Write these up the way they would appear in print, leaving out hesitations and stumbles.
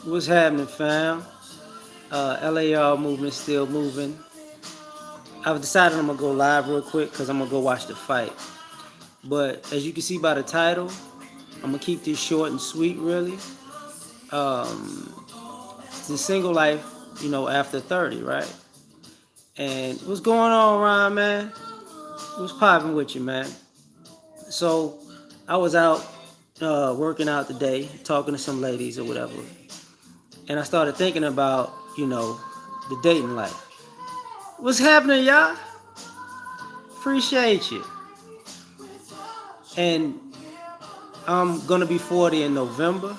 What's happening, fam? L.A.R movement still moving. I've decided I'm gonna go live real quick because I'm gonna go watch the fight. But as you can see by the title, I'm gonna keep this short and sweet, really. Um, it's the single life, after 30, right? And what's going on, Ryan, man? What's popping with you, man? So I was out working out today, talking to some ladies or whatever, and I started thinking about, the dating life. What's happening, y'all? Appreciate you. And I'm gonna be 40 in November,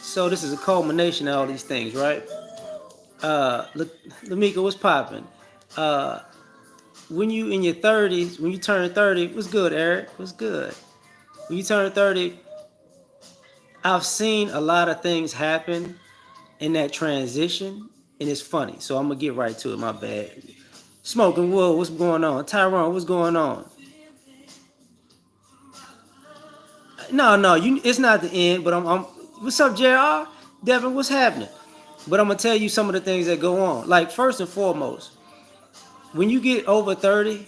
so this is a culmination of all these things, right? Lamika, what's popping? Uh, when you in your 30s, when you turn 30, what's good, Eric? What's good? When you turn 30, I've seen a lot of things happen in that transition, and it's funny. So I'm gonna get right to it. My bad. Smoking wood, what's going on? Tyrone, what's going on? No, no, it's not the end. But I'm what's up, Jr. Devin, what's happening? But I'm gonna tell you some of the things that go on. Like first and foremost, when you get over 30,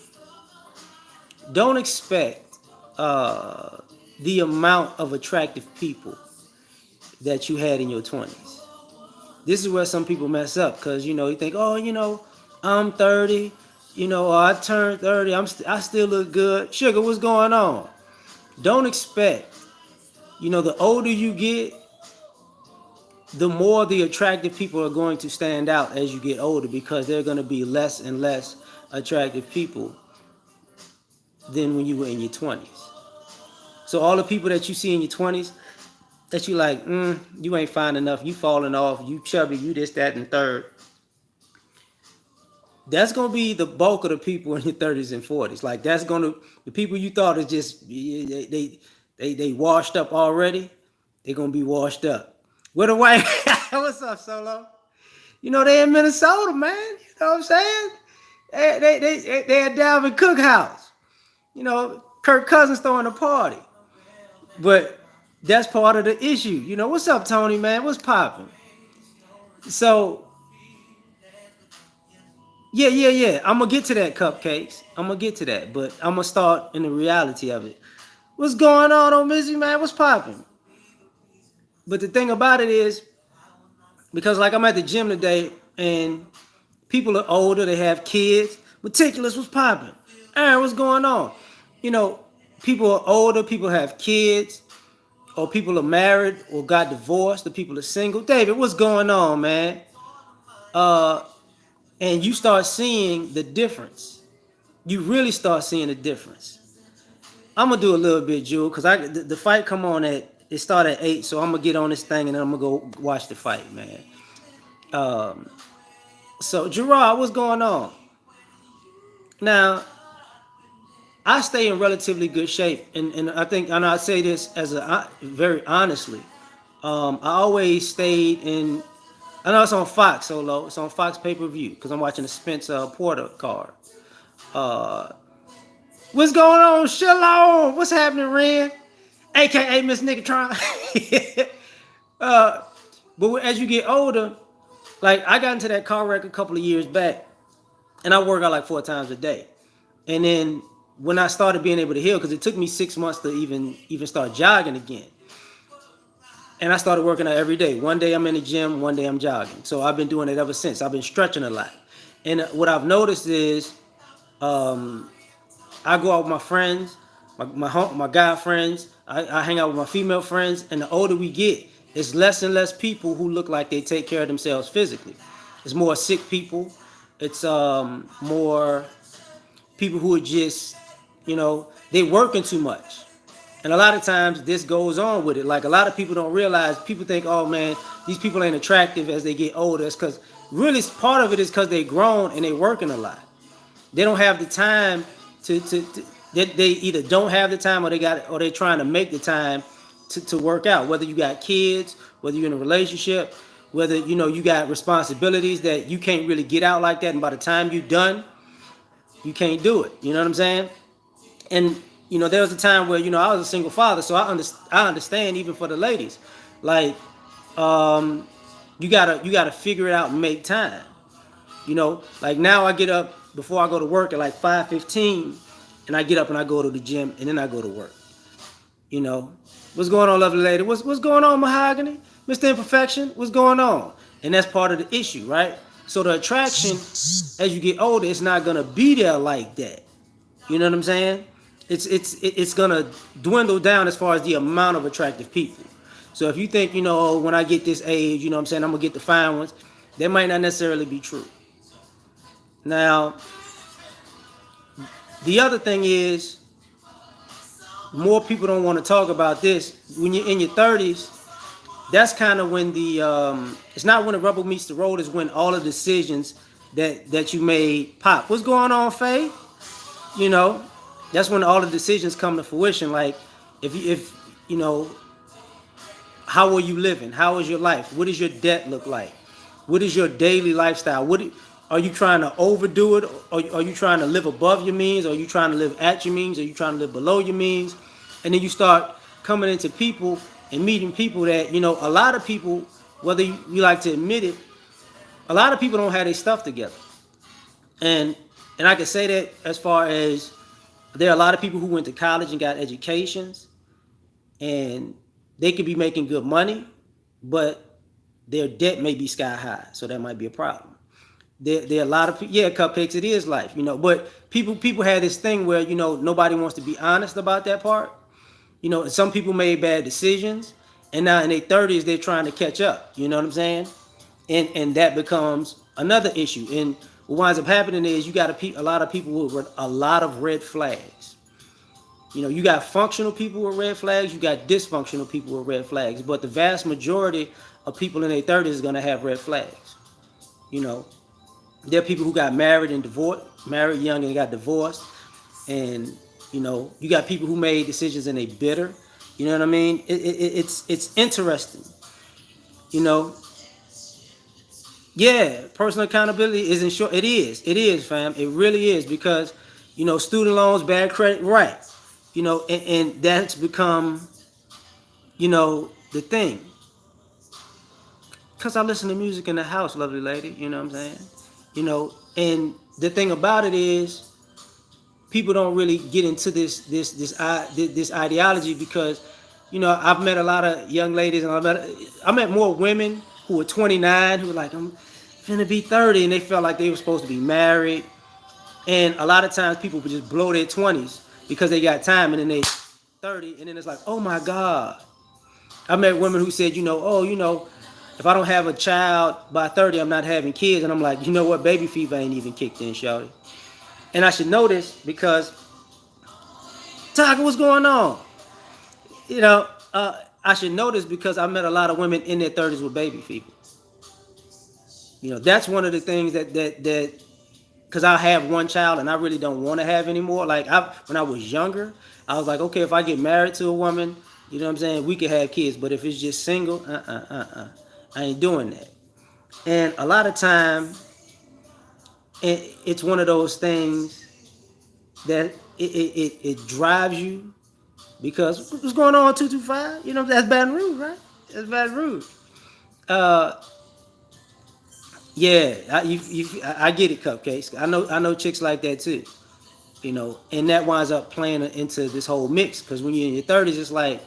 don't expect uh, the amount of attractive people that you had in your 20s. This is where some people mess up because you think, oh, I'm 30, or I turned 30, I still look good. Sugar, what's going on? Don't expect, the older you get, the more the attractive people are going to stand out as you get older because there are going to be less and less attractive people than when you were in your 20s. So all the people that you see in your 20s that you like, you ain't fine enough, you falling off, you chubby, you this, that, and third. That's gonna be the bulk of the people in your 30s and 40s. Like that's gonna the people you thought is just they washed up already. They're gonna be washed up. Where the white? What's up, Solo? They in Minnesota, man. You know what I'm saying? They at Dalvin Cook house. Kirk Cousins throwing a party. But that's part of the issue. What's up, Tony, man? What's popping? So, yeah. I'm gonna get to that, cupcakes. I'm gonna get to that, but I'm gonna start in the reality of it. What's going on, Mizzy, man? What's popping? But the thing about it is, because like I'm at the gym today, and people are older, they have kids. Meticulous, what's popping? Aaron, what's going on? You know, people are older, people have kids, or people are married or got divorced, the people are single. David, what's going on, man? Uh, and you start seeing the difference. You really start seeing the difference. I'm gonna do a little bit, Jewel, because the fight come on it start at 8, so I'm gonna get on this thing and then I'm gonna go watch the fight, man. Um, so Gerard, what's going on? Now, I stay in relatively good shape, and I think, and I say this as very honestly. I always stayed in. I know it's on Fox Solo. It's on Fox pay per view because I'm watching the Spence Porter card. Uh, what's going on, Shalom? What's happening, Ren? AKA Miss Nickatron. uh, but as you get older, like I got into that car wreck a couple of years back, and I work out like 4 times a day. And then when I started being able to heal, because it took me 6 months to even start jogging again. And I started working out every day. One day I'm in the gym, one day I'm jogging. So I've been doing it ever since. I've been stretching a lot. And what I've noticed is um, I go out with my friends, my guy friends. I hang out with my female friends. And the older we get, it's less and less people who look like they take care of themselves physically. It's more sick people. It's more people who are just, they working too much. And a lot of times this goes on with it. Like a lot of people don't realize, people think, oh man, these people ain't attractive as they get older. It's because really part of it is because they grown and they working a lot. They don't have the time to they either don't have the time or they're trying to make the time to work out. Whether you got kids, whether you're in a relationship, whether you got responsibilities that you can't really get out like that, and by the time you're done, you can't do it. You know what I'm saying? And There was a time where I was a single father, so I understand even for the ladies, like um, you gotta figure it out and make time. Like now I get up before I go to work at like 5:15, and I get up and I go to the gym and then I go to work. You know, what's going on, lovely lady? What's going on, Mahogany? Mr. Imperfection, what's going on? And that's part of the issue, right? So the attraction, as you get older, it's not gonna be there like that. You know what I'm saying? It's gonna dwindle down as far as the amount of attractive people. So if you think, when I get this age, I'm saying I'm gonna get the fine ones, that might not necessarily be true. Now, the other thing is, more people don't want to talk about this. When you're in your 30s, that's kind of when it's not when the rubber meets the road, it's when all the decisions that you made pop. What's going on, Faye? You know, that's when all the decisions come to fruition. Like, if you know, how are you living? How is your life? What does your debt look like? What is your daily lifestyle? Are you trying to overdo it? Or are you trying to live above your means? Or are you trying to live at your means? Or are you trying to live below your means? And then you start coming into people and meeting people that, a lot of people, whether you like to admit it, a lot of people don't have their stuff together. And I can say that as far as there are a lot of people who went to college and got educations, and they could be making good money, but their debt may be sky high, so that might be a problem. There are a lot of people, yeah, cupcakes. It is life, but people have this thing where nobody wants to be honest about that part. Some people made bad decisions, and now in their 30s they're trying to catch up. You know what I'm saying? And that becomes another issue. And what winds up happening is you got a lot of people with a lot of red flags. You got functional people with red flags, you got dysfunctional people with red flags, but the vast majority of people in their 30s is going to have red flags. You know, there are people who got married and divorced, married young and got divorced, and you got people who made decisions and they bitter. You know what I mean? It's interesting. You know, yeah, personal accountability isn't sure. It is, fam. It really is because student loans, bad credit, right? And that's become the thing. Cause I listen to music in the house, lovely lady. You know what I'm saying? And the thing about it is, people don't really get into this ideology because, I've met a lot of young ladies, and I met more women who were 29 who were like, I'm finna be 30, and they felt like they were supposed to be married. And a lot of times people would just blow their 20s because they got time, and then they 30, and then it's like, oh my God. I met women who said, if I don't have a child by 30, I'm not having kids. And I'm like, you know what? Baby fever ain't even kicked in, shawty. And I should know this because, Taka, what's going on? I should know this because I met a lot of women in their 30s with baby fever. That's one of the things that because I have one child and I really don't want to have anymore. Like when I was younger, I was like, okay, if I get married to a woman, you know what I'm saying, we could have kids. But if it's just single, I ain't doing that. And a lot of time, it's one of those things that it drives you because what's going on 225? That's Baton Rouge, right? That's Baton Rouge. Uh, yeah, I get it, cupcakes. I know chicks like that too. And that winds up playing into this whole mix because when you're in your 30s, it's like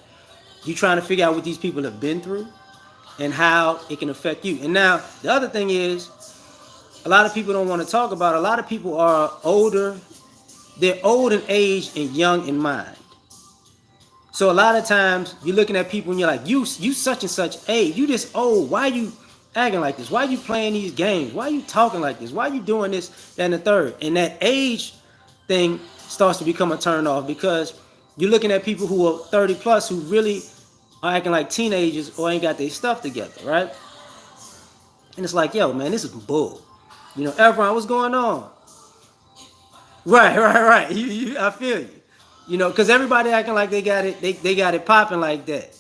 you trying to figure out what these people have been through and how it can affect you. And now the other thing is, a lot of people don't want to talk about. A lot of people are older. They're old in age and young in mind. So a lot of times you're looking at people and you're like, you such and such age. You this old. Why you acting like this? Why you playing these games? Why you talking like this? Why you doing this, that, and the third? And that age thing starts to become a turn off because you're looking at people who are 30 plus who really are acting like teenagers or ain't got their stuff together, right? And it's like, yo, man, this is bull. Everyone, what's going on? Right. I feel you. Because everybody acting like they got it, they got it popping like that.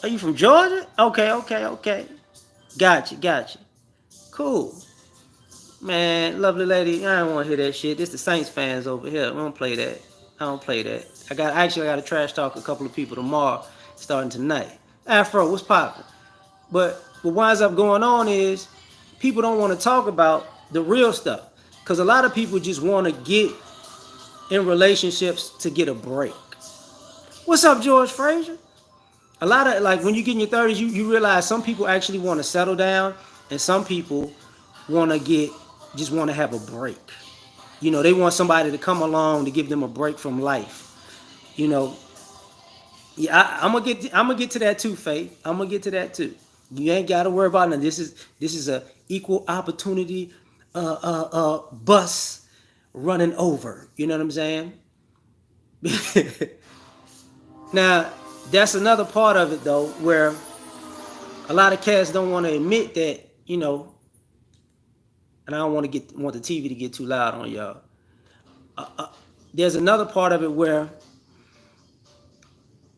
Are you from Georgia? Okay. Gotcha. Cool. Man, lovely lady, I don't want to hear that shit. This the Saints fans over here. We don't play that. I don't play that. I got to trash talk a couple of people tomorrow, starting tonight. Afro, what's popping? But what winds up going on is people don't want to talk about the real stuff because a lot of people just want to get in relationships to get a break. What's up, George Frazier? A lot of like when you get in your 30s, you realize some people actually want to settle down, and some people want to get just want to have a break. You know, they want somebody to come along to give them a break from life. You know, yeah, I'm gonna get to that too, Faith. I'm gonna get to that too. You ain't got to worry about it. This is a equal opportunity bus running over. You know what I'm saying? Now, that's another part of it though, where a lot of cats don't want to admit that, and I don't want the TV to get too loud on y'all. There's another part of it where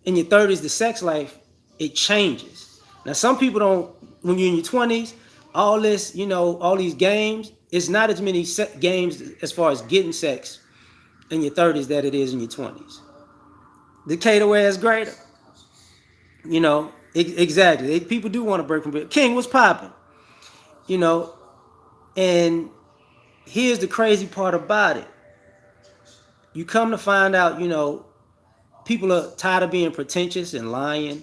in your 30s, the sex life, it changes. Now, some people don't, when you're in your 20s, all this, all these games, it's not as many games as far as getting sex in your 30s that it is in your 20s. The cater is greater. Exactly. People do want to break from it. King, what's popping? You know, and here's the crazy part about it. You come to find out, people are tired of being pretentious and lying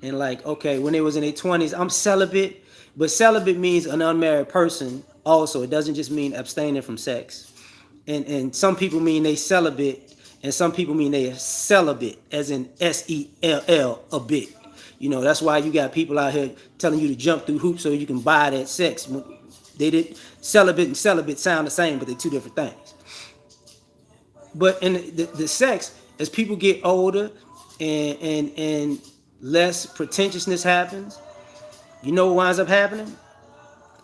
and like, okay, when they was in their 20s, I'm celibate, but celibate means an unmarried person also. It doesn't just mean abstaining from sex. And some people mean they celibate, and some people mean they are celibate, as in SELL, a bit. That's why you got people out here telling you to jump through hoops so you can buy that sex. They did celibate and celibate sound the same, but they're two different things. But in the sex, as people get older and less pretentiousness happens, you know what winds up happening?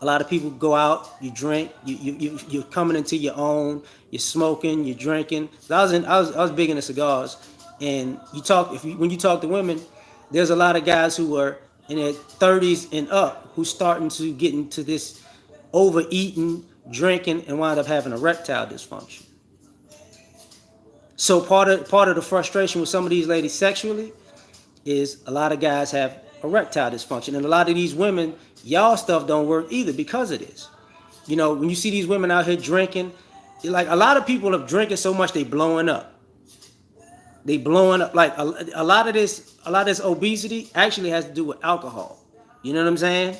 A lot of people go out, you drink, you're coming into your own, you're smoking, you're drinking. So I was big into cigars, and when you talk to women, there's a lot of guys who are in their 30s and up who starting to get into this overeating, drinking, and wind up having erectile dysfunction. So part of the frustration with some of these ladies sexually is a lot of guys have erectile dysfunction, and a lot of these women, y'all stuff don't work either because of this. When you see these women out here drinking, like a lot of people are drinking so much they blowing up. They blowing up like a lot of this obesity actually has to do with alcohol. You know what I'm saying?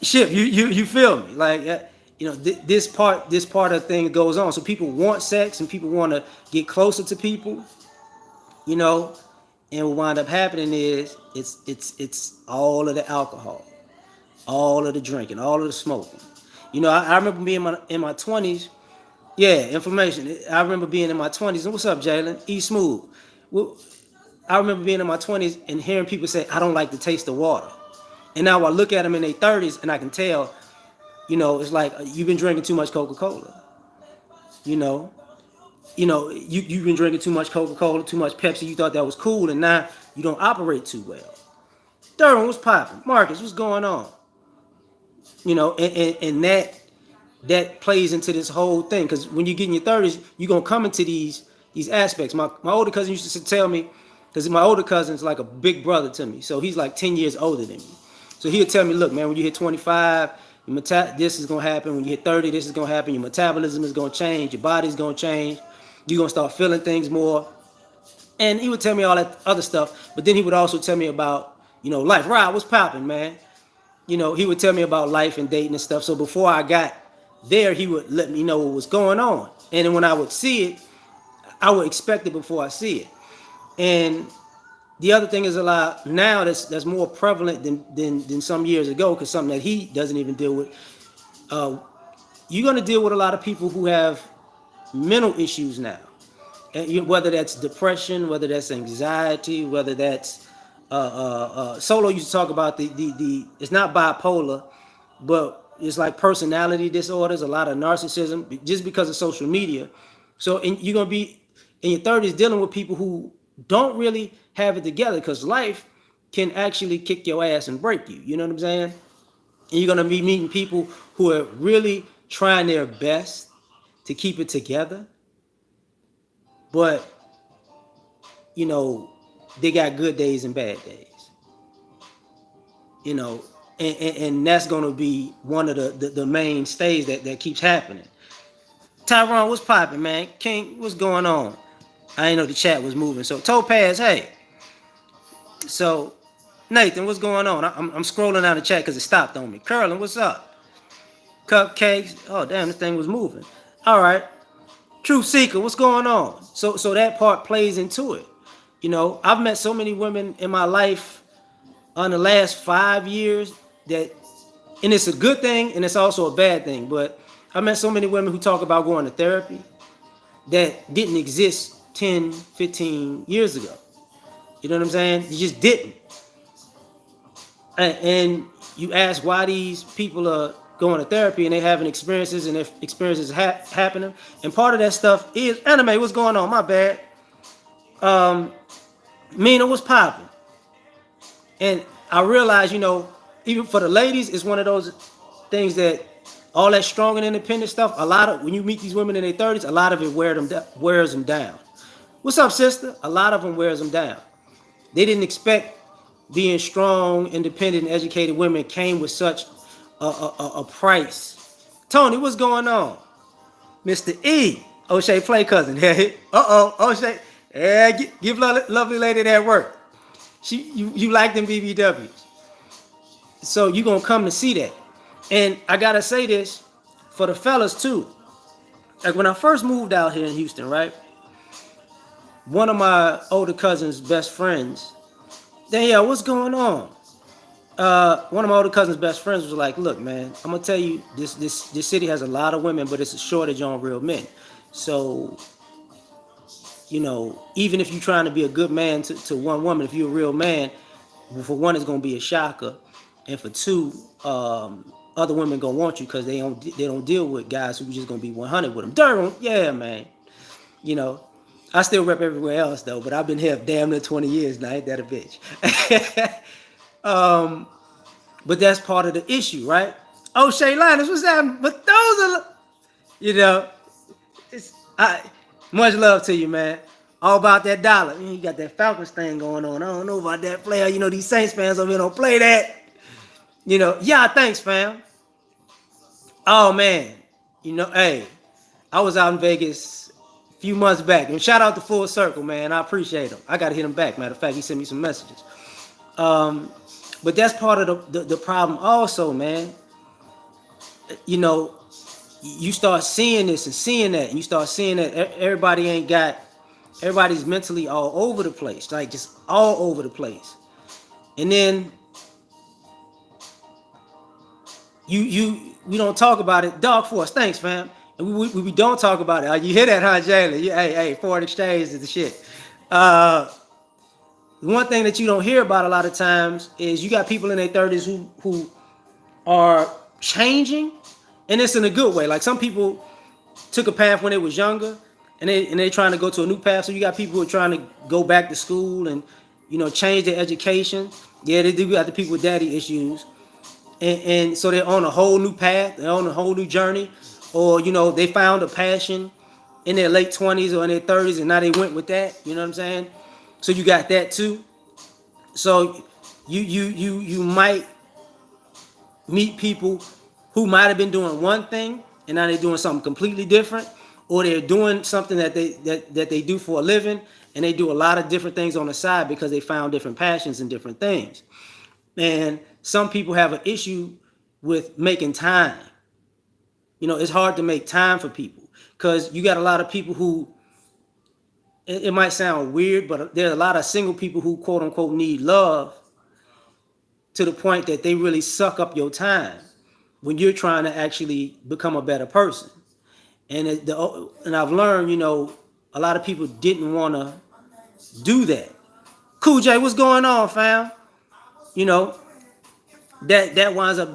Shit, you feel me? Like this part of the thing goes on. So people want sex and people want to get closer to people. You know, and what wind up happening is it's all of the alcohol, all of the drinking, all of the smoking. I remember being in my 20s. Yeah, inflammation. I remember being in my 20s. And what's up, Jalen? E Smooth. Well, I remember being in my 20s and hearing people say, I don't like the taste of water. And now I look at them in their 30s and I can tell, it's like you've been drinking too much Coca-Cola. You know, you've been drinking too much Coca-Cola, too much Pepsi. You thought that was cool, and now you don't operate too well. Durham, what's popping? Marcus, what's going on? And that plays into this whole thing because when you get in your 30s, you're gonna come into these aspects. My older cousin used to tell me, because my older cousin's like a big brother to me, so he's like 10 years older than me. So he'll tell me, look, man, when you hit 25, this is gonna happen. When you hit 30, this is gonna happen. Your metabolism is gonna change. Your body's gonna change. You're gonna start feeling things more. And he would tell me all that other stuff, but then he would also tell me about, life. Rob, what's popping, man? He would tell me about life and dating and stuff. So before I got there, he would let me know what was going on. And then when I would see it, I would expect it before I see it. And the other thing is a lot now that's more prevalent than some years ago, because something that he doesn't even deal with. You're going to deal with a lot of people who have mental issues now. And whether that's depression, whether that's anxiety, whether that's Solo used to talk about the it's not bipolar, but it's like personality disorders, a lot of narcissism, just because of social media. So you're gonna be in your 30s dealing with people who don't really have it together, because life can actually kick your ass and break you. You know what I'm saying? And you're gonna be meeting people who are really trying their best to keep it together, but you know, they got good days and bad days. You know, and that's gonna be one of the mainstays that keeps happening. Tyrone, what's popping, man? King, what's going on? I didn't know the chat was moving. So Topaz, hey. So Nathan, what's going on? I'm scrolling down the chat because it stopped on me. Curlin, what's up? Cupcakes. Oh damn, this thing was moving. All right. Truth Seeker, what's going on? So that part plays into it. You know, I've met so many women in my life in the last 5 years that, and it's a good thing and it's also a bad thing. But I met so many women who talk about going to therapy that didn't exist 10, 15 years ago. You know what I'm saying? You just didn't. And you ask why these people are going to therapy and they having experiences and their experiences happening. And part of that stuff is anime. What's going on? My bad. Um, Mina, what's popping? And I realize, you know, even for the ladies, it's one of those things that all that strong and independent stuff. A lot of when you meet these women in their 30s, a lot of it wears them down. What's up, sister? A lot of them wears them down. They didn't expect being strong, independent, and educated women came with such a price. Tony, what's going on? Mr. E. O'Shea play cousin. Uh-oh, O'Shea. Yeah, give lovely lady that work. You like them BBWs. So you gonna come to see that. And I gotta say this for the fellas too. Like when I first moved out here in Houston, right? One of my older cousin's best friends, Danielle, what's going on? One of my older cousin's best friends was like, "Look, man, I'm gonna tell you, this city has a lot of women, but it's a shortage on real men. So, you know, even if you're trying to be a good man to one woman, if you're a real man, for one, it's gonna be a shocker, and for two, other women gonna want you because they don't deal with guys who just gonna be 100 with them. Durham, yeah, man. You know, I still rep everywhere else though, but I've been here damn near 20 years now. Ain't that a bitch? But that's part of the issue, right? Oh, Shay Linus, what's that? But those are, you know, it's I much love to you, man. All about that dollar. You got that Falcons thing going on. I don't know about that player. You know, these Saints fans over here don't play that. You know, yeah, thanks, fam. Oh man. You know, hey, I was out in Vegas a few months back. And shout out to Full Circle, man. I appreciate him. I gotta hit him back. Matter of fact, he sent me some messages. Um, but that's part of the problem also, man. You know, you start seeing this and seeing that, and you start seeing that everybody's mentally all over the place, like just all over the place. And then we don't talk about it. Dog Force, thanks, fam. And we don't talk about it. You hear that, huh, Jalen? Hey, foreign exchange is the shit. Uh, one thing that you don't hear about a lot of times is you got people in their 30s who are changing, and it's in a good way. Like some people took a path when they was younger, and they trying to go to a new path. So you got people who are trying to go back to school and change their education. Yeah, they do got the people with daddy issues, and so they're on a whole new path. They're on a whole new journey, or they found a passion in their late 20s or in their 30s, and now they went with that. You know what I'm saying? So you got that too. So you might meet people who might have been doing one thing and now they're doing something completely different, or they're doing something that they do for a living, and they do a lot of different things on the side because they found different passions and different things. And some people have an issue with making time. It's hard to make time for people because you got a lot of people who, it might sound weird, but there's a lot of single people who quote unquote need love to the point that they really suck up your time when you're trying to actually become a better person. And I've learned, a lot of people didn't want to do that. Cool J, what's going on, fam? You know, that winds up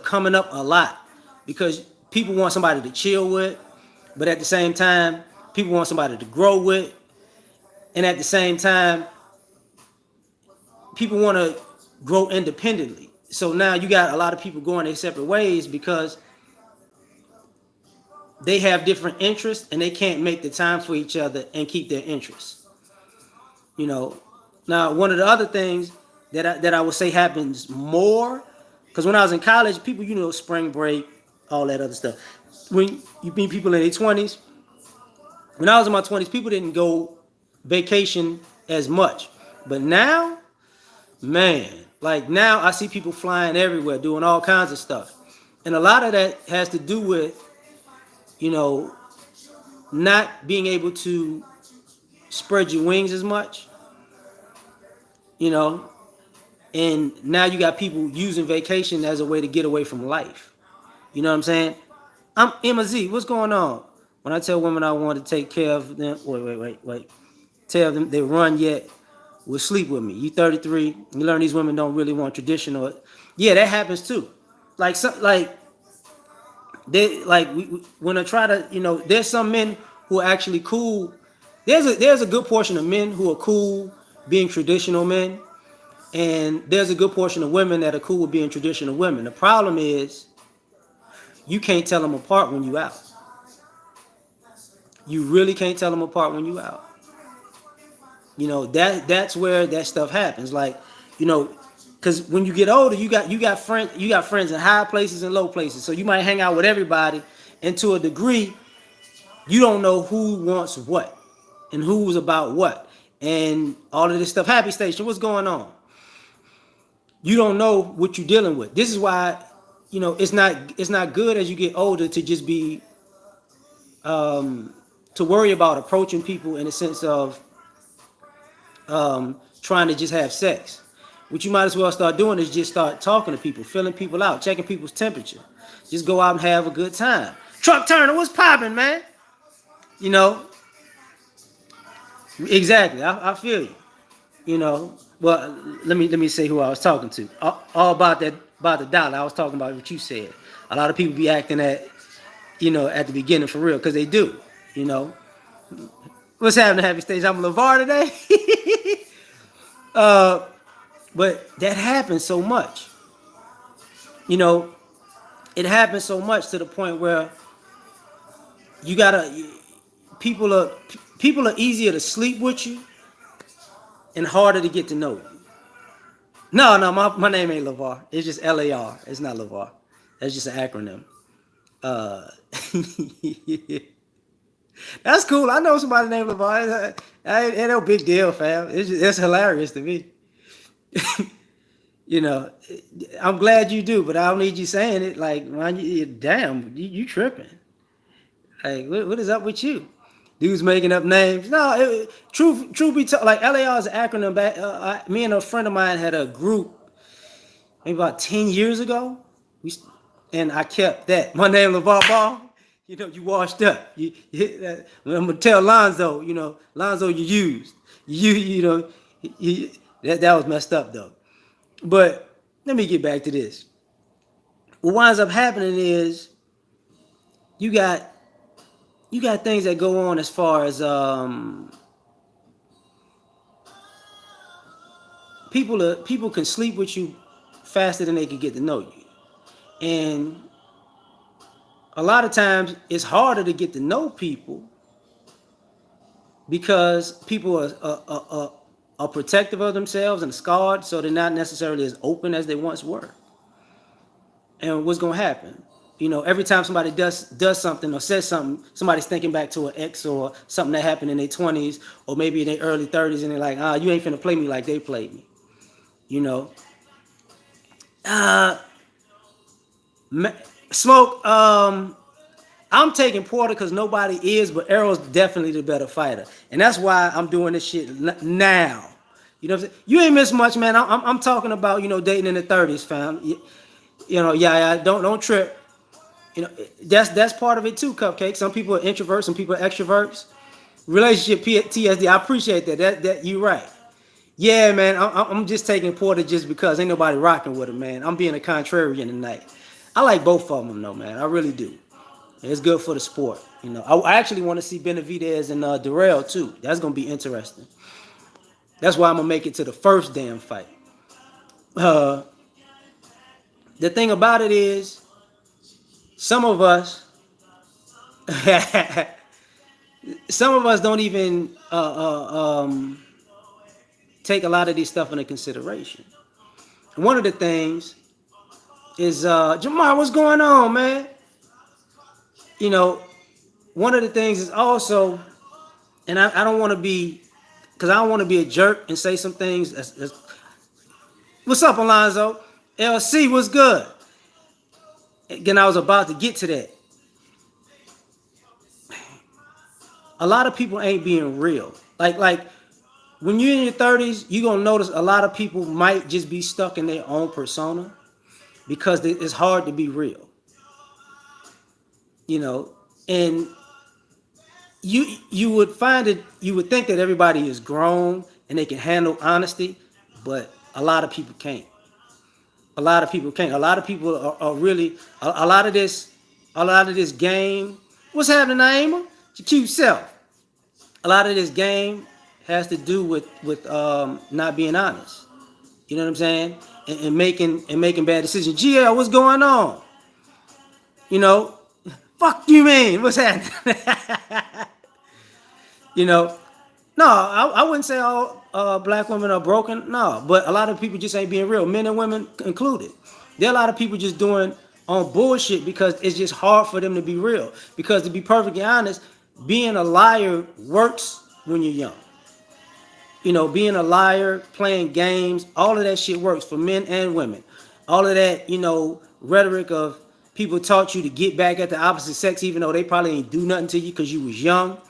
coming up a lot because people want somebody to chill with, but at the same time, people want somebody to grow with, and at the same time, people want to grow independently. So now you got a lot of people going their separate ways because they have different interests and they can't make the time for each other and keep their interests. You know, now one of the other things that I would say happens more, because when I was in college, people, spring break, all that other stuff. When you meet people in their 20s, when I was in my 20s, people didn't go vacation as much. But now, man, like now I see people flying everywhere, doing all kinds of stuff. And a lot of that has to do with, you know, not being able to spread your wings as much, you know, and now you got people using vacation as a way to get away from life. You know what I'm saying? I'm Emma Z. What's going on? When I tell women I want to take care of them, wait. Tell them they run yet will sleep with me. You 33. You learn these women don't really want traditional. Yeah, that happens too. Like they like when I try to, there's some men who are actually cool. There's a good portion of men who are cool being traditional men, and there's a good portion of women that are cool with being traditional women. The problem is you can't tell them apart when you out. You really can't tell them apart when you out. That's where that stuff happens. Like, you know, because when you get older, you got friends in high places and low places. So you might hang out with everybody, and to a degree, you don't know who wants what and who's about what, and all of this stuff. Happy Station, what's going on? You don't know what you're dealing with. This is why, it's not good as you get older to just be to worry about approaching people in a sense of trying to just have sex. What you might as well start doing is just start talking to people, feeling people out, checking people's temperature. Just go out and have a good time. Truck Turner, what's popping, man? You know, exactly. I feel you. Well, let me say who I was talking to. All about that, about the dollar. I was talking about what you said. A lot of people be acting at the beginning for real because they do. You know, what's happening, Happy Stage? I'm LeVar today. But that happens so much. You know, it happens so much to the point where you gotta people are people are easier to sleep with you and harder to get to know you. No, my name ain't LeVar. It's just L.A.R. It's not LeVar. That's just an acronym. Uh, that's cool. I know somebody named LeVar. Ain't no big deal, fam. It's hilarious to me. you know, I'm glad you do, but I don't need you saying it. Like, man, damn, you tripping. Like, what is up with you? Dudes making up names. No, truth be told, like LAR is an acronym. Back, me and a friend of mine had a group maybe about 10 years ago. And I kept that. My name LeVar Ball. You washed up. I'm gonna tell Lonzo. Lonzo, you used. You, that was messed up though. But let me get back to this. What winds up happening is you got you got things that go on as far as people can sleep with you faster than they can get to know you, and a lot of times it's harder to get to know people because people are protective of themselves and scarred, so they're not necessarily as open as they once were. And what's gonna happen? Every time somebody does something or says something, somebody's thinking back to an ex or something that happened in their 20s or maybe in their early 30s, and they're like, you ain't finna play me like they played me. You know, uh, Smoke. I'm taking Porter because nobody is, but Arrow's definitely the better fighter, and that's why I'm doing this shit now. You know what I'm saying? You ain't missed much, man. I'm talking about dating in the 30s, fam. Yeah. Don't trip. That's part of it too, Cupcake. Some people are introverts, some people are extroverts. Relationship TSD. I appreciate that. That you right. Yeah, man. I'm just taking Porter just because ain't nobody rocking with him, man. I'm being a contrarian tonight. I like both of them though, man. I really do. It's good for the sport. I actually want to see Benavidez and Darrell too. That's gonna be interesting. That's why I'm gonna make it to the first damn fight. Uh, the thing about it is, some of us Some of us don't even take a lot of these stuff into consideration. One of the things is Jamar, what's going on, man? You know, one of the things is also, and I don't want to be, because I don't want to be a jerk and say some things. What's up, Alonzo? LC, what's good? Again, I was about to get to that. A lot of people ain't being real. Like when you're in your 30s, you're gonna notice a lot of people might just be stuck in their own persona because it's hard to be real. You know, and you would find it. You would think that everybody is grown and they can handle honesty, but a lot of people can't. A lot of people can't. A lot of people are really a lot of this. A lot of this game. What's happening, Naima? Your cute self. A lot of this game has to do with not being honest. You know what I'm saying? And making bad decisions. GL, what's going on? You know, fuck you, man. What's happening? you know, no, I wouldn't say all black women are broken. No, but a lot of people just ain't being real, men and women included. There are a lot of people just doing on bullshit because it's just hard for them to be real. Because to be perfectly honest, being a liar works when you're young. You know, being a liar, playing games, all of that shit works for men and women. All of that, rhetoric of people taught you to get back at the opposite sex, even though they probably ain't do nothing to you because you was young.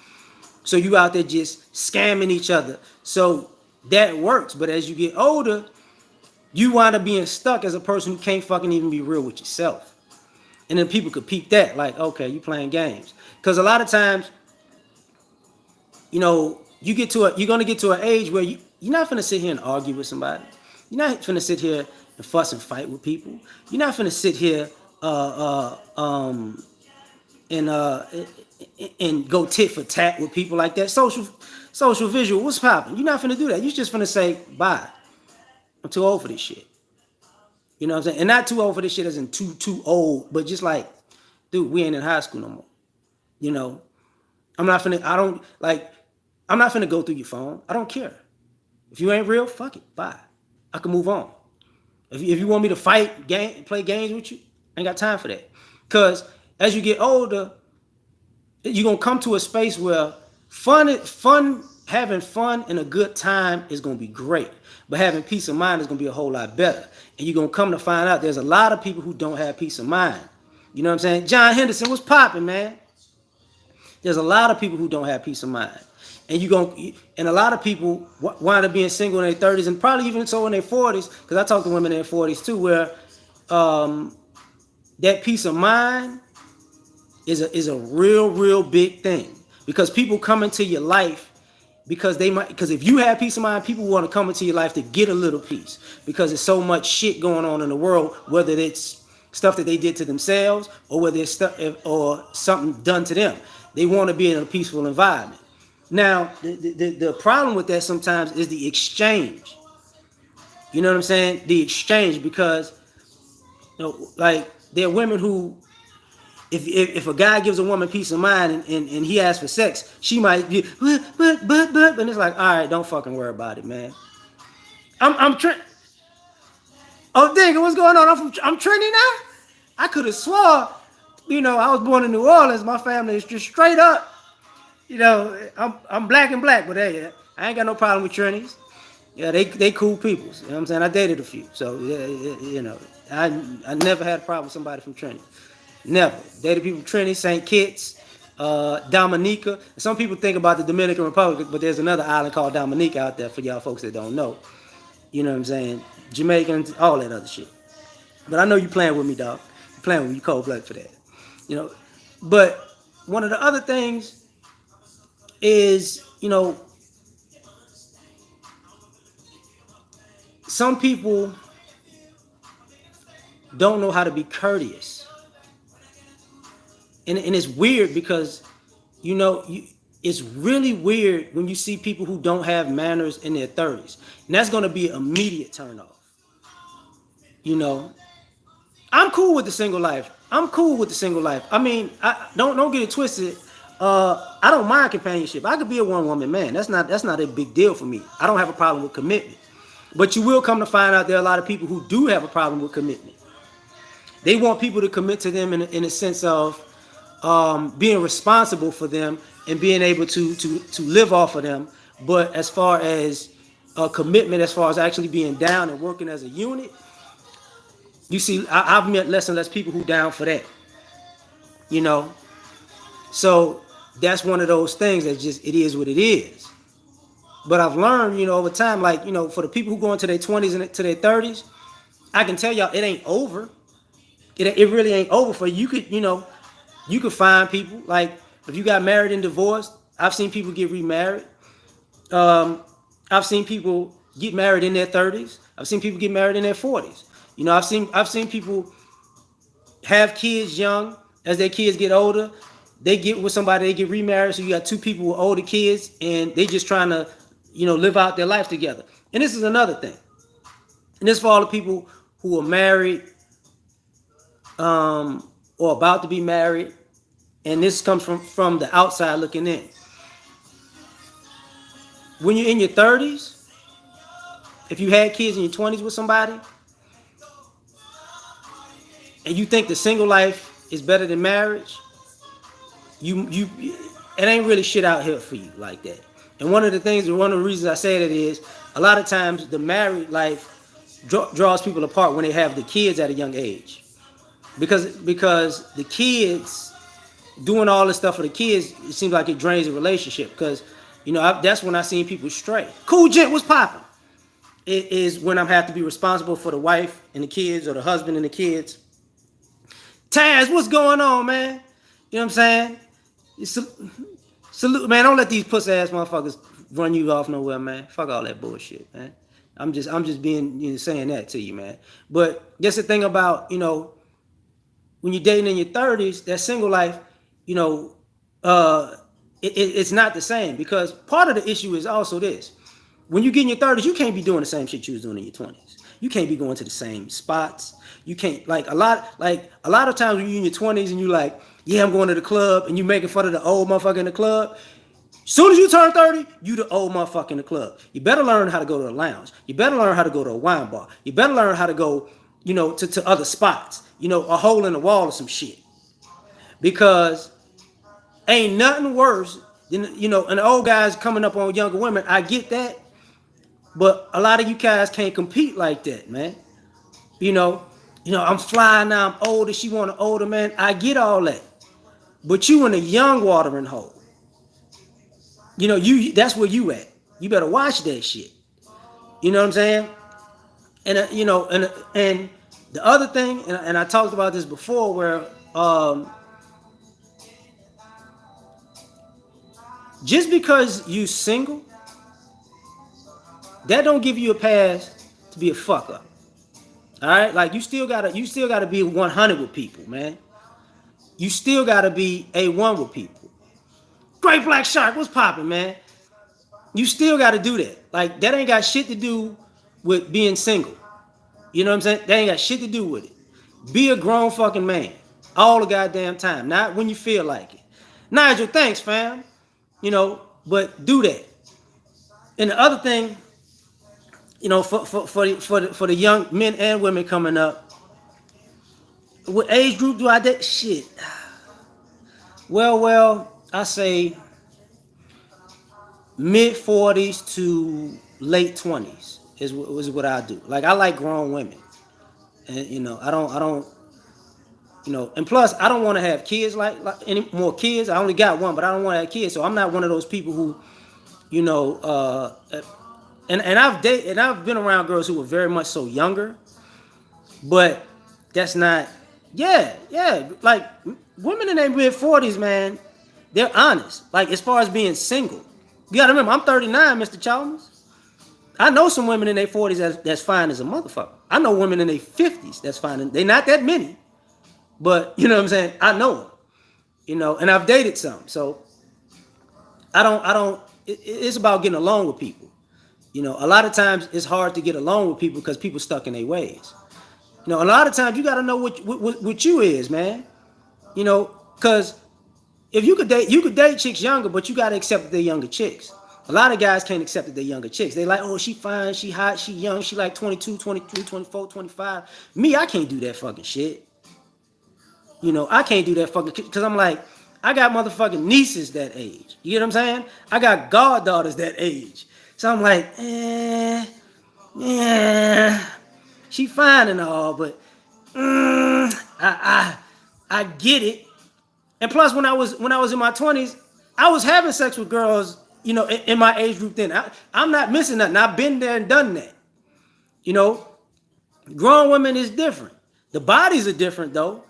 So you out there just scamming each other. So that works. But as you get older, you wind up being stuck as a person who can't fucking even be real with yourself. And then people could peep that, like, okay, you playing games. Because a lot of times, you're gonna get to an age where you're not gonna sit here and argue with somebody. You're not gonna sit here and fuss and fight with people. You're not gonna sit here and go tit for tat with people like that. Social visual, what's popping? You're not gonna do that. You're just gonna say bye. I'm too old for this shit. You know what I'm saying? And not too old for this shit as in too old, but just like, dude, we ain't in high school no more. You know, I'm not finna go through your phone. I don't care. If you ain't real, fuck it. Bye. I can move on. If you want me to play games with you, I ain't got time for that. Cause as you get older, you're gonna come to a space where having fun and a good time is gonna be great. But having peace of mind is gonna be a whole lot better. And you're gonna come to find out there's a lot of people who don't have peace of mind. You know what I'm saying? John Henderson, what's popping, man? There's a lot of people who don't have peace of mind. And a lot of people wind up being single in their 30s and probably even so in their 40s, because I talk to women in their 40s too, where that peace of mind is a real big thing. Because people come into your life because if you have peace of mind, people want to come into your life to get a little peace. Because there's so much shit going on in the world, whether it's stuff that they did to themselves or whether it's stuff or something done to them. They want to be in a peaceful environment. Now, the problem with that sometimes is the exchange. You know what I'm saying? The exchange, because like there are women who, if a guy gives a woman peace of mind and he asks for sex, she might be but and it's like, all right, don't fucking worry about it, man. I'm Trent. Oh, dang, what's going on? I'm Trinity now. I could have swore, I was born in New Orleans. My family is just straight up. I'm black and black, but hey, I ain't got no problem with Trinities. Yeah, they cool people. You know what I'm saying? I dated a few, so I never had a problem with somebody from Trinity. Never dated people from Trinity, St. Kitts, Dominica. Some people think about the Dominican Republic, but there's another island called Dominica out there for y'all folks that don't know. You know what I'm saying? Jamaicans, all that other shit. But I know you playing with me, dog. You playing with me, you cold blooded for that. But one of the other things is, some people don't know how to be courteous. And it's weird because, it's really weird when you see people who don't have manners in their 30s. And that's going to be an immediate turn off. I'm cool with the single life. I'm cool with the single life. I mean, I don't get it twisted. I don't mind companionship. I could be a one woman man. That's not a big deal for me. I don't have a problem with commitment. But you will come to find out there are a lot of people who do have a problem with commitment. They want people to commit to them in a sense of being responsible for them and being able to live off of them. But as far as commitment, as far as actually being down and working as a unit, you see, I've met less and less people who down for that. You know, so that's one of those things that just it is what it is. But I've learned, over time, like for the people who go into their 20s and to their 30s, I can tell y'all it ain't over. It really ain't over for you. You could find people like if you got married and divorced. I've seen people get remarried. Um, I've seen people get married in their 30s. I've seen people get married in their 40s. I've seen people have kids young. As their kids get older, they get with somebody, they get remarried. So you got two people with older kids, and they just trying to, live out their life together. And this is another thing. And this for all the people who are married, or about to be married, and this comes from the outside looking in. When you're in your 30s, if you had kids in your 20s with somebody, and you think the single life is better than marriage, you it ain't really shit out here for you like that. And one of the reasons I say that is a lot of times the married life draws people apart when they have the kids at a young age, because the kids doing all this stuff for the kids, it seems like it drains the relationship. Because that's when I seen people stray. Cool gent was popping. It is when I have to be responsible for the wife and the kids, or the husband and the kids. Taz, what's going on, man? You know what I'm saying? Salute, man. Don't let these pussy ass motherfuckers run you off nowhere, man. Fuck all that bullshit, man. I'm just being saying that to you, man. But that's the thing about when you're dating in your 30s, that single life, you know, it's not the same, because part of the issue is also this: when you get in your 30s, you can't be doing the same shit you was doing in your 20s. You can't be going to the same spots. You can't like a lot of times when you're in your 20s and you like, yeah, I'm going to the club, and you making fun of the old motherfucker in the club. Soon as you turn 30, you the old motherfucker in the club. You better learn how to go to a lounge. You better learn how to go to a wine bar. You better learn how to go, to other spots. A hole in the wall or some shit. Because ain't nothing worse than, and the old guys coming up on younger women. I get that. But a lot of you guys can't compete like that, man. I'm fly now, I'm older, she want an older man. I get all that. But you in a young watering hole. That's where you at. You better watch that shit. You know what I'm saying? And and the other thing, and I talked about this before, where just because you single, that don't give you a pass to be a fuck up. All right, like you still gotta be 100 with people, man. You still gotta be A1 with people. Great Black Shark, what's popping, man? You still gotta do that. Like that ain't got shit to do with being single. You know what I'm saying? That ain't got shit to do with it. Be a grown fucking man all the goddamn time, not when you feel like it. Nigel, thanks, fam. But do that. And the other thing, for the young men and women coming up, what age group do I date? Shit. Well, I say mid 40s to late 20s is what I do. Like I like grown women, and I don't. And plus, I don't want to have kids like any more kids. I only got one, but I don't want to have kids. So I'm not one of those people who, and I've been around girls who were very much so younger, but that's not. Yeah. Like women in their mid 40s, man, they're honest. Like as far as being single, you gotta remember, I'm 39, Mr. Chalmers. I know some women in their 40s that's fine as a motherfucker. I know women in their 50s that's fine. They're not that many. But you know what I'm saying? I know them, and I've dated some. So it's about getting along with people. A lot of times it's hard to get along with people because people stuck in their ways. A lot of times you got to know what you is, man. Because if you could date chicks younger, but you got to accept that they're younger chicks. A lot of guys can't accept that they're younger chicks. They like, oh, she fine, she hot, she young, she like 22, 23, 24, 25. Me, I can't do that fucking shit. I can't do that fucking because I'm like, I got motherfucking nieces that age. You get what I'm saying? I got goddaughters that age. So I'm like, yeah, she fine and all, but I get it. And plus, when I was in my 20s, I was having sex with girls, in my age group then. I'm not missing nothing. I've been there and done that. You know, Grown women is different. The bodies are different though.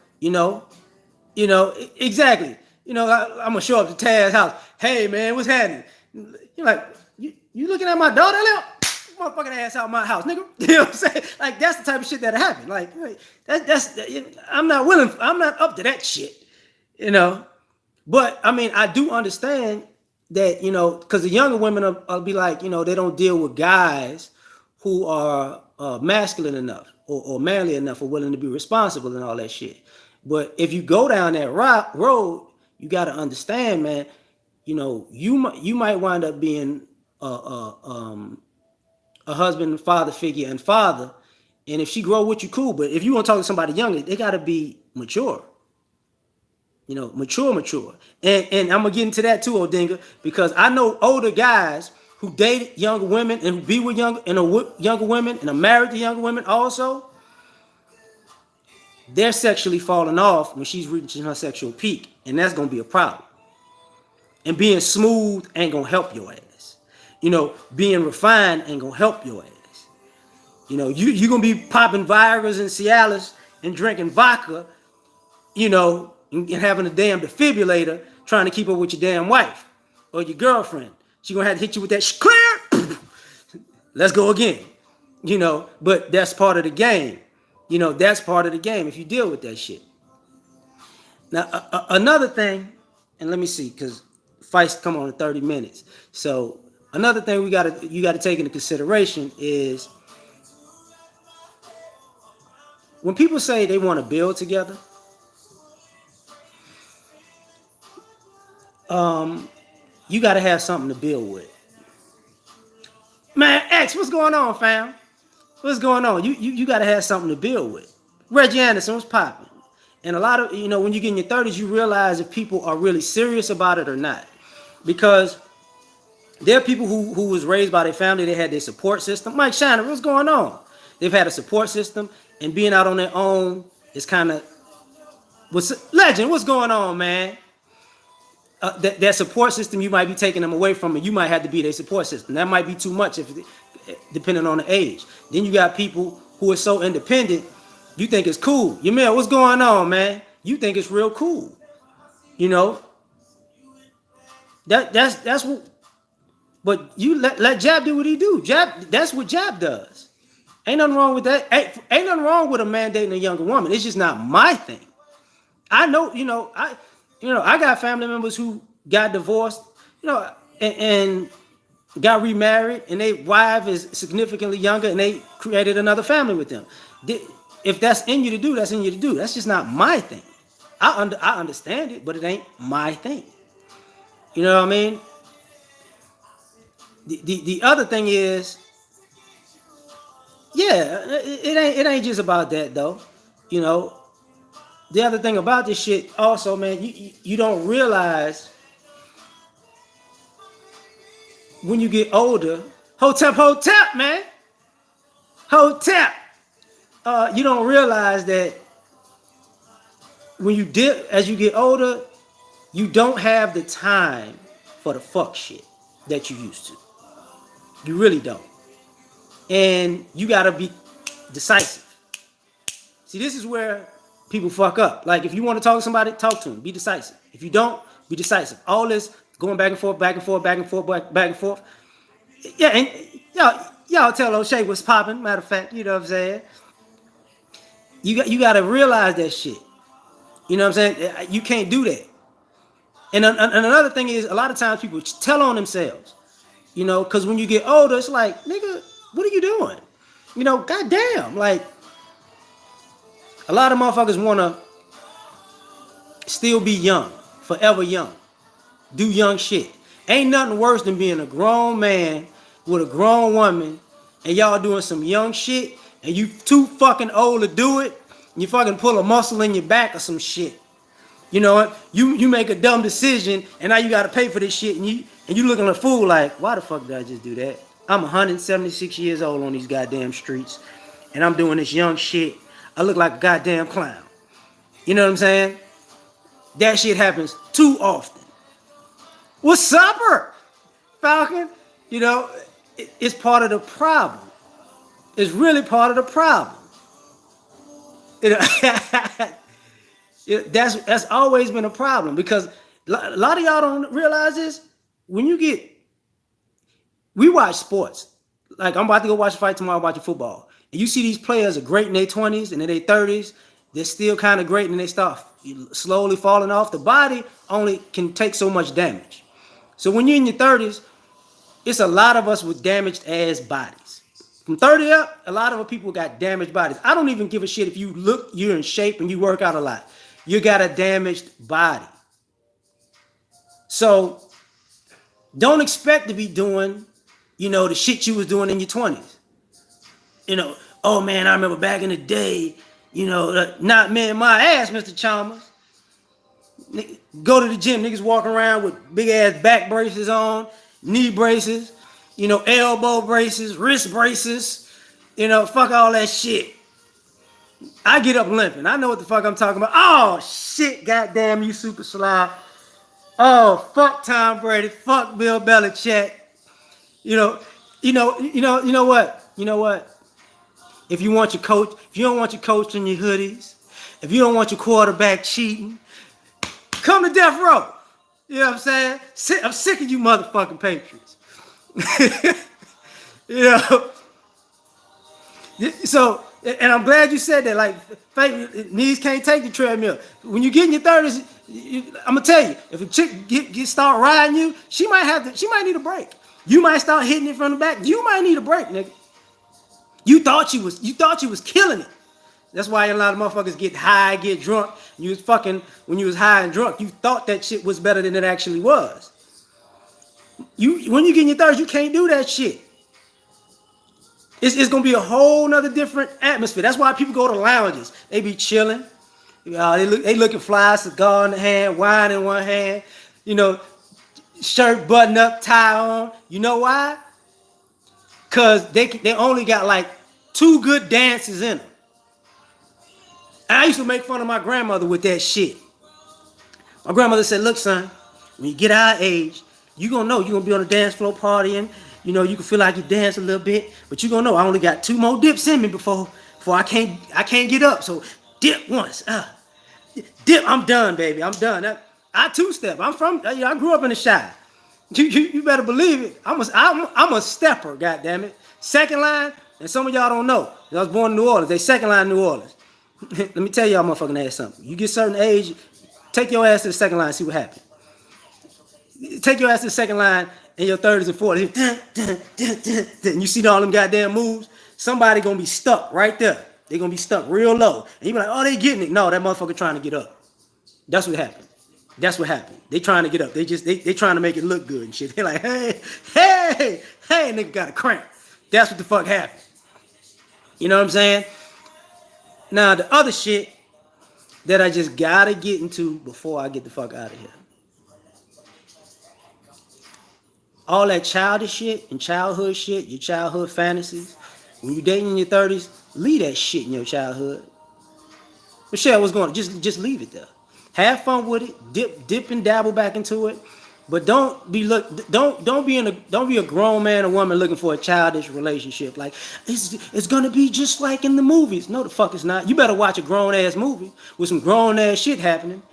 Exactly. I'm gonna show up to Taz's house. Hey man, what's happening? You're like, you looking at my daughter now? Motherfucking ass out my house, nigga. You know what I'm saying? Like that's the type of shit that happened. Like that's I'm not willing. I'm not up to that shit. But I mean, I do understand that because the younger women will be like, they don't deal with guys who are masculine enough or manly enough or willing to be responsible and all that shit. But if you go down that road, you got to understand, man. You might wind up being a husband and father figure and father, and if she grow with you, cool. But if you want to talk to somebody younger, they got to be mature. Mature. And I'm gonna get into that too, Odinga, because I know older guys who date younger women and who be with younger women and are married to younger women also. They're sexually falling off when she's reaching her sexual peak, and that's gonna be a problem. And being smooth ain't gonna help your ass. Being refined ain't gonna help your ass. You gonna be popping Viagra's and Cialis and drinking vodka, and having a damn defibrillator trying to keep up with your damn wife or your girlfriend. She gonna have to hit you with that clear. Let's go again. But that's part of the game. That's part of the game if you deal with that shit. Now, another thing, and let me see, because fights come on in 30 minutes. So another thing you gotta take into consideration is when people say they want to build together, you got to have something to build with. Man, X, what's going on, fam? What's going on? You got to have something to build with. Reggie Anderson was popping. And a lot of, when you get in your 30s, you realize if people are really serious about it or not. Because there are people who was raised by their family, they had their support system. Mike Shiner, what's going on? They've had a support system, and being out on their own is kind of... Legend, what's going on, man? That support system you might be taking them away from, and you might have to be their support system. That might be too much depending on the age. Then you got people who are so independent, you think it's cool. Yamil, what's going on, man? You think it's real cool. That's what. But you let Jab do what he do. That's what Jab does. Ain't nothing wrong with that. Ain't nothing wrong with a man dating a younger woman. It's just not my thing. I know, I got family members who got divorced, and got remarried, and their wife is significantly younger, and they created another family with them. If that's in you to do, that's in you to do. That's just not my thing. I understand it, but it ain't my thing. You know what I mean? The other thing is, yeah, it ain't just about that though. The other thing about this shit also, man, you don't realize when you get older. Hotep, man. Hotep. You don't realize that as you get older, you don't have the time for the fuck shit that you used to. You really don't. And you gotta be decisive. See, this is where people fuck up. Like, if you want to talk to somebody, talk to them. Be decisive. If you don't, be decisive. All this going back and forth, back and forth, back and forth, back and forth. Yeah, and y'all tell O'Shea what's popping. Matter of fact, you know what I'm saying? You got to realize that shit. You know what I'm saying? You can't do that. And another thing is, a lot of times people tell on themselves. Because when you get older, it's like, nigga, what are you doing? Goddamn, like, A lot of motherfuckers wanna still be young, forever young, do young shit. Ain't nothing worse than being a grown man with a grown woman and y'all doing some young shit and you too fucking old to do it. And you fucking pull a muscle in your back or some shit. You know what? You make a dumb decision and now you gotta pay for this shit and you looking a fool like, why the fuck did I just do that? I'm 176 years old on these goddamn streets and I'm doing this young shit. I look like a goddamn clown. You know what I'm saying? That shit happens too often. What's up, Falcon? You know, it's part of the problem. It's really part of the problem. You know, that's always been a problem because a lot of y'all don't realize this. When you get, we watch sports. Like I'm about to go watch a fight tomorrow, watching football, and you see these players are great in their 20s and in their 30s. They're still kind of great, and they start slowly falling off. The body only can take so much damage. So when you're in your 30s, it's a lot of us with damaged ass bodies. From 30 up, a lot of people got damaged bodies. I don't even give a shit if you look, you're in shape and you work out a lot. You got a damaged body. So don't expect to be doing, the shit you was doing in your 20s. Oh man, I remember back in the day, not me and my ass, Mr. Chalmers. Go to the gym, niggas walking around with big ass back braces on, knee braces, elbow braces, wrist braces, fuck all that shit. I get up limping. I know what the fuck I'm talking about. Oh shit, goddamn you super sly. Oh fuck Tom Brady, fuck Bill Belichick. You know what? You know what? If you don't want your coach in your hoodies, if you don't want your quarterback cheating, come to death row. You know what I'm saying? I'm sick of you motherfucking Patriots. you know. So, and I'm glad you said that. Like, knees can't take the treadmill. When you get in your 30s, I'm gonna tell you, if a chick start riding you, she might need a break. You might start hitting it from the back. You might need a break, nigga. You thought you was killing it. That's why a lot of motherfuckers get high, get drunk. When you was high and drunk, you thought that shit was better than it actually was. When you get in your 30s, you can't do that shit. It's gonna be a whole nother different atmosphere. That's why people go to lounges. They be chilling. They looking fly, cigar in the hand, wine in one hand, shirt button up, tie on. You know why? Cause they only got like 2 good dances in them. And I used to make fun of my grandmother with that shit. My grandmother said, look, son, when you get our age, you gonna know you're gonna be on the dance floor partying. You can feel like you dance a little bit, but you gonna know I only got 2 more dips in me before I can't get up. So dip once. Dip, I'm done, baby. I'm done. I 2-step. I grew up in the Chi. You better believe it. I'm a stepper, goddammit. Second line, and some of y'all don't know. I was born in New Orleans. They second line New Orleans. Let me tell y'all motherfucking ass something. You get a certain age, take your ass to the second line and see what happens. Take your ass to the second line in your 30s and 40s. And you see all them goddamn moves. Somebody gonna be stuck right there. They gonna be stuck real low. And you be like, oh, they getting it. No, that motherfucker trying to get up. That's what happened. They trying to get up. They trying to make it look good and shit. They like, hey, nigga got a cramp. That's what the fuck happened. You know what I'm saying? Now, the other shit that I just gotta get into before I get the fuck out of here. All that childish shit and childhood shit, your childhood fantasies, when you dating in your 30s, leave that shit in your childhood. Michelle, what's going on? Just leave it there. Have fun with it. Dip and dabble back into it. But don't be a grown man or woman looking for a childish relationship. Like it's gonna be just like in the movies. No, the fuck it's not. You better watch a grown ass movie with some grown ass shit happening.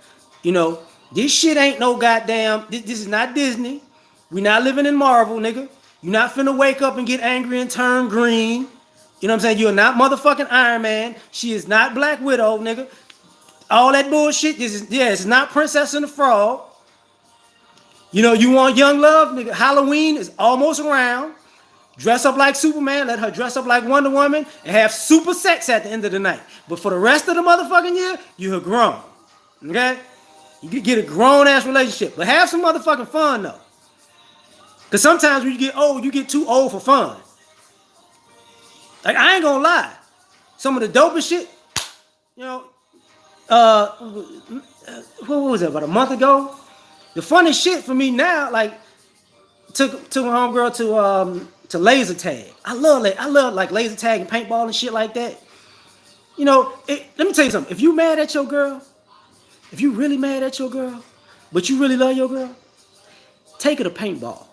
This shit ain't no goddamn. This is not Disney. We not living in Marvel, nigga. You not finna wake up and get angry and turn green. You know what I'm saying? You're not motherfucking Iron Man. She is not Black Widow, nigga. All that bullshit. It's not Princess and the Frog. You want young love, nigga. Halloween is almost around. Dress up like Superman, let her dress up like Wonder Woman, and have super sex at the end of the night. But for the rest of the motherfucking year, you're grown. Okay? You can get a grown ass relationship. But have some motherfucking fun though. Because sometimes when you get old, you get too old for fun. Like, I ain't gonna lie. Some of the dopest shit, you know, what was it, about a month ago? The funniest shit for me now, like, took my homegirl to laser tag. I love like laser tag and paintball and shit like that. You know, let me tell you something. If you mad at your girl, if you really mad at your girl, but you really love your girl, take her to paintball.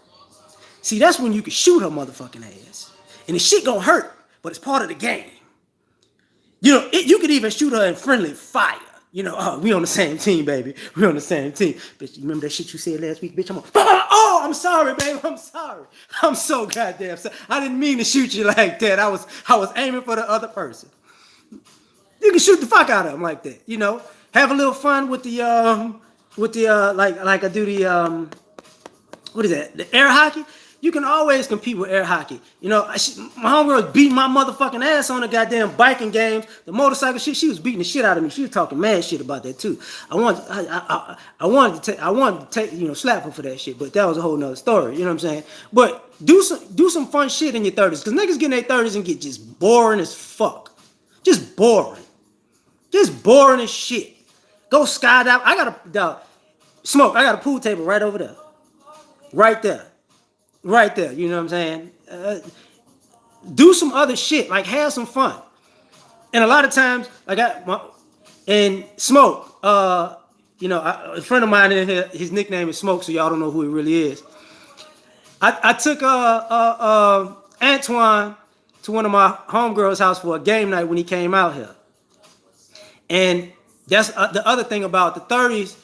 See, that's when you can shoot her motherfucking ass. And the shit gonna hurt, but it's part of the game. You know, you could even shoot her in friendly fire. You know, oh, we on the same team, baby. We on the same team. Bitch, you remember that shit you said last week? Bitch, oh, I'm sorry, baby. I'm sorry. I'm so goddamn sorry. I didn't mean to shoot you like that. I was aiming for the other person. You can shoot the fuck out of them like that. You know, have a little fun with the like I do the what is that? The air hockey. You can always compete with air hockey. You know, my homegirl beating my motherfucking ass on the goddamn biking games, the motorcycle shit. She was beating the shit out of me. She was talking mad shit about that too. I wanted to take you know, slap her for that shit, but that was a whole nother story. You know what I'm saying? But do some fun shit in your 30s, because niggas get in their 30s and get just boring as fuck, just boring as shit. Go skydive. I got a pool table right over there, right there. Right there, you know what I'm saying? Do some other shit, like have some fun. And a lot of times, and Smoke, you know, a friend of mine in here, his nickname is Smoke, so y'all don't know who he really is. I took Antoine to one of my homegirls' house for a game night when he came out here. And that's the other thing about the 30s.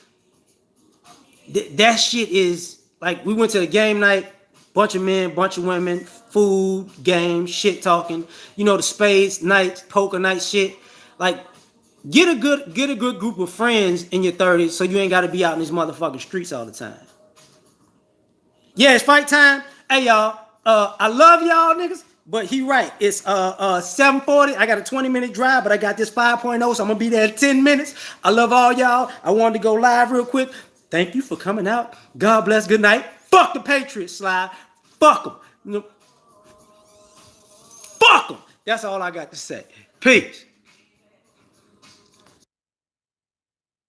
That shit is, like, we went to the game night, bunch of men, bunch of women, food, games, shit talking, you know, the spades nights, poker night shit. Like, get a good group of friends in your 30s so you ain't got to be out in these motherfucking streets all the time. Yeah, it's fight time. Hey y'all, I love y'all niggas, but he right. It's 7:40. I got a 20-minute drive, but I got this 5.0, so I'm gonna be there in 10 minutes. I love all y'all. I wanted to go live real quick. Thank you for coming out. God bless. Good night. Fuck the Patriots, Sly. Fuck them. Fuck them. That's all I got to say. Peace.